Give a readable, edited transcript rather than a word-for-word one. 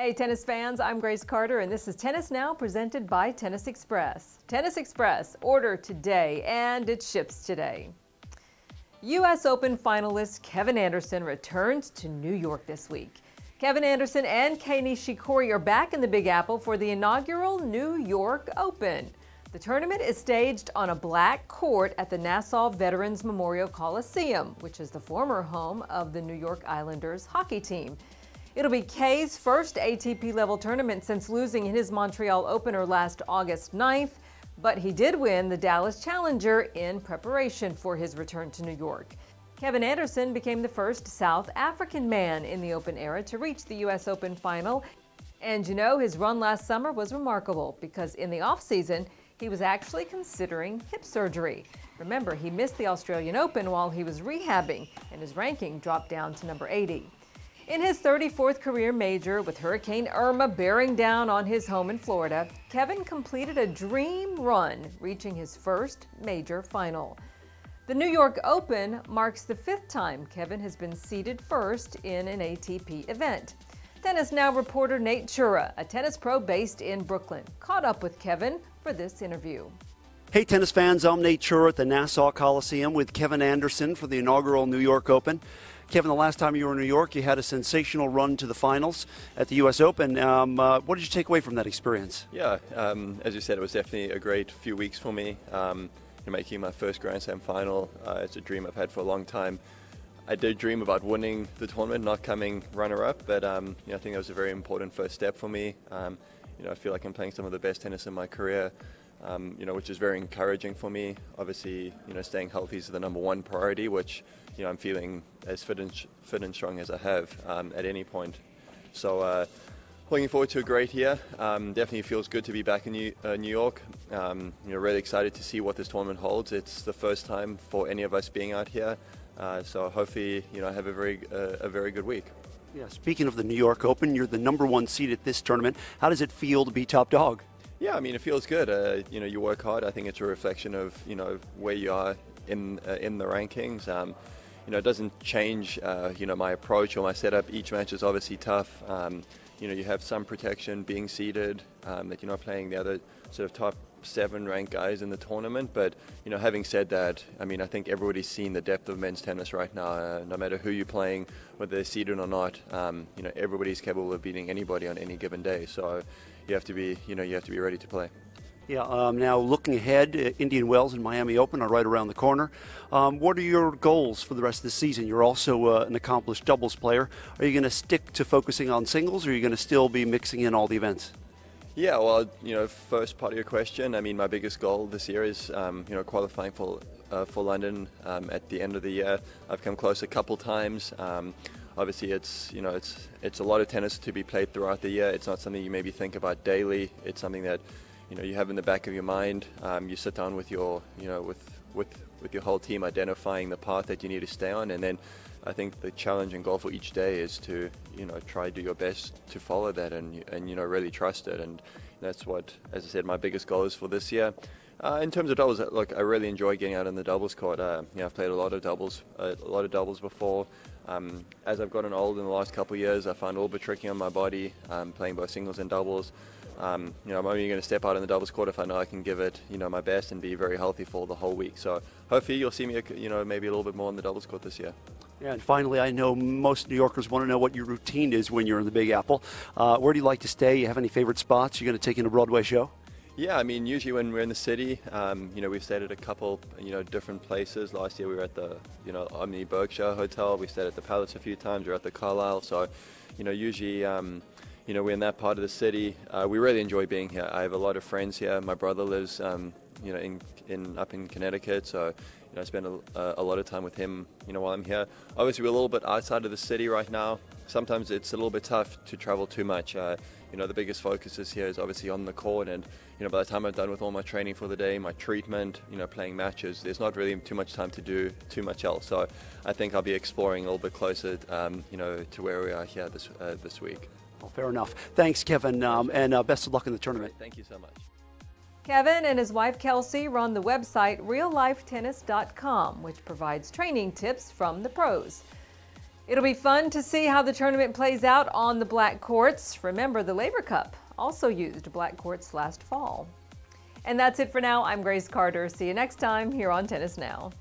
Hey tennis fans, I'm Grace Carter and this is Tennis Now presented by Tennis Express. Tennis Express, order today and it ships today. U.S. Open finalist Kevin Anderson returns to New York this week. Kevin Anderson and Kei Nishikori are back in the Big Apple for the inaugural New York Open. The tournament is staged on a black court at the Nassau Veterans Memorial Coliseum, which is the former home of the New York Islanders hockey team. It'll be Kei's first ATP level tournament since losing his Montreal opener last August 9th, but he did win the Dallas Challenger in preparation for his return to New York. Kevin Anderson became the first South African man in the Open era to reach the U.S. Open final. And you know, his run last summer was remarkable because in the offseason, he was actually considering hip surgery. Remember, he missed the Australian Open while he was rehabbing, and his ranking dropped down to number 80. In his 34th career major, with Hurricane Irma bearing down on his home in Florida, Kevin completed a dream run, reaching his first major final. The New York Open marks the 5th time Kevin has been seeded first in an ATP event. Tennis Now reporter Nate Chura, a tennis pro based in Brooklyn, caught up with Kevin for this interview. Hey tennis fans, I'm Nate Chura at the Nassau Coliseum with Kevin Anderson for the inaugural New York Open. Kevin, the last time you were in New York, you had a sensational run to the finals at the U.S. Open. What did you take away from that experience? Yeah, as you said, it was definitely a great few weeks for me. Making my first Grand Slam final, it's a dream I've had for a long time. I did dream about winning the tournament, not coming runner-up, but I think that was a very important first step for me. I feel like I'm playing some of the best tennis in my career, which is very encouraging for me. Obviously, staying healthy is the number one priority, which I'm feeling as fit and strong as I have at any point. So looking forward to a great year. Definitely feels good to be back in New York. Really excited to see what this tournament holds. It's the first time for any of us being out here. So hopefully, have a very good week. Yeah. Speaking of the New York Open, you're the number one seed at this tournament. How does it feel to be top dog? Yeah, it feels good. You work hard. I think it's a reflection of where you are in the rankings. It doesn't change my approach or my setup. Each match is obviously tough. You have some protection being seeded, that you're not playing the other sort of top 7 ranked guys in the tournament. But having said that, I think everybody's seen the depth of men's tennis right now. No matter who you're playing, whether they're seeded or not, everybody's capable of beating anybody on any given day. So you have to be ready to play. Yeah. Now looking ahead, Indian Wells and Miami Open are right around the corner. What are your goals for the rest of the season? You're also an accomplished doubles player. Are you going to stick to focusing on singles, or are you going to still be mixing in all the events? Yeah, well, first part of your question, my biggest goal this year is, qualifying for London at the end of the year. I've come close a couple times. Obviously, it's a lot of tennis to be played throughout the year. It's not something you maybe think about daily. It's something that you have in the back of your mind. You sit down with your with your whole team, identifying the path that you need to stay on, and then I think the challenge and goal for each day is to try to do your best to follow that and really trust it. And that's what, as I said, my biggest goal is for this year. In terms of doubles, look, I really enjoy getting out on the doubles court. I've played a lot of doubles before. As I've gotten old in the last couple of years, I find it a little bit tricky on my body, playing both singles and doubles. I'm only going to step out on the doubles court if I know I can give it, my best and be very healthy for the whole week. So hopefully you'll see me, maybe a little bit more on the doubles court this year. Yeah, and finally, I know most New Yorkers want to know what your routine is when you're in the Big Apple. Where do you like to stay? You have any favorite spots? You're going to take in a Broadway show? Yeah, usually when we're in the city, we've stayed at a couple, different places. Last year we were at the, Omni Berkshire Hotel. We stayed at the Palace a few times. We were at the Carlisle. So, usually, we're in that part of the city. We really enjoy being here. I have a lot of friends here. My brother lives, up in Connecticut. So, I spend a lot of time with him, while I'm here. Obviously, we're a little bit outside of the city right now. Sometimes it's a little bit tough to travel too much. The biggest focus is here is obviously on the court, and by the time I'm done with all my training for the day, my treatment, playing matches, there's not really too much time to do too much else. So I think I'll be exploring a little bit closer, to where we are here this week. Well, fair enough. Thanks, Kevin, and best of luck in the tournament. Thank you so much. Kevin and his wife Kelsey run the website reallifetennis.com, which provides training tips from the pros. It'll be fun to see how the tournament plays out on the black courts. Remember, the Labor Cup also used black courts last fall. And that's it for now. I'm Grace Carter. See you next time here on Tennis Now.